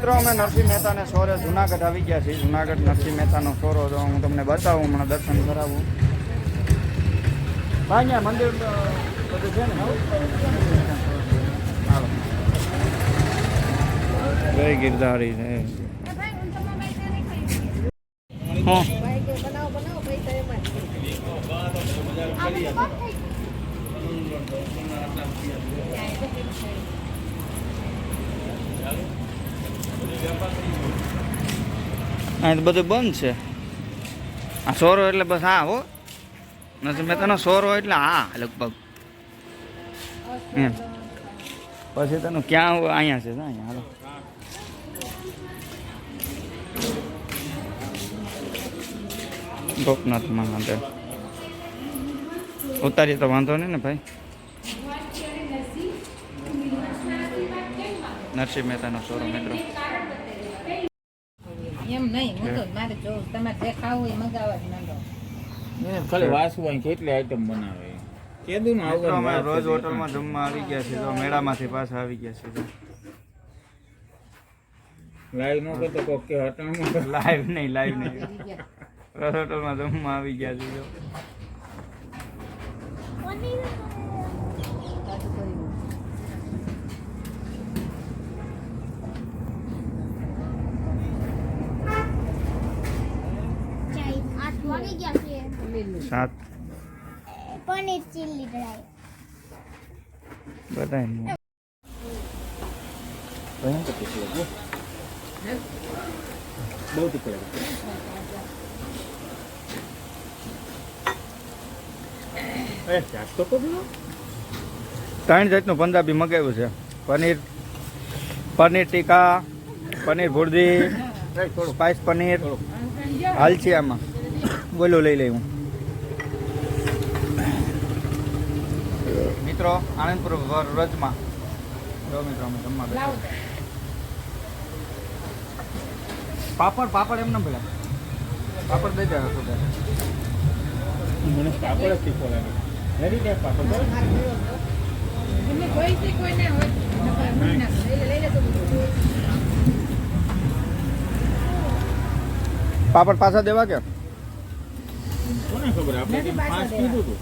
મિત્રો અમે નરસિંહ મહેતાને સોરે જુનાગઢ આવી ગયા છીએ. જુનાગઢ નરસિંહ મહેતાનો સોરો તો હું તમને બતાવું, હમણાં દર્શન કરાવું. ભાઈ અહીંયા મંદિર બધું છે ને? હાલો જય ગિરધારી છે. હા અહીં તો બધું બંધ છે. આ સોરો એટલે બસ હા હો, નરસિંહ મહેતાનો સોરો એટલે હા લગભગ એમ. પછી તેનું ક્યાં અહીંયા છે અહીંયા. હાલો ગોપનાથ મહાદેવ ઉતારીએ તો વાંધો નહીં ને ભાઈ. નરસિંહ મહેતાનો સોરો મિત્રો. એમ નહીં, હું તો મારે જો તમારે જે ખાવું એ મગાવવા જ માંડો. ખાલી વાસુ કેટલી આઈટમ બનાવે. કેદું અમે રોજ હોટલમાં જમવા આવી ગયા છે. તો મેળામાંથી પાછા આવી ગયા છે. લાઈવ નો કરતો કોક કે હટાણું લાઈવ નહીં રોજ હોટલમાં જમવા આવી ગયા છે. સાત પનીર ચીલી ડ્રાય બધાય બહુ તીખું ત્રણ જાતનું પંજાબી મગાવ્યું છે. પનીર ટીકા, પનીર ભુરજી, સ્પાઈસ પનીર હાલ છે. આમાં બોલો લઈ લઈ હું. મિત્રો આનંદપુર વ્રજમાં જો મિત્રો અમે જમવા બેઠા. પાપડ એમ ના ભેળા પાપડ દઈ દે. મને પાપડ જ તીખો લાગે. વેરી ટેસ્ટ પાપડ તમે કોઈ થી કોઈ ના હોય લઈ લે તો પાપડ પાછા દેવા કે કોને ખબર આપણે 5 કીધું હતું.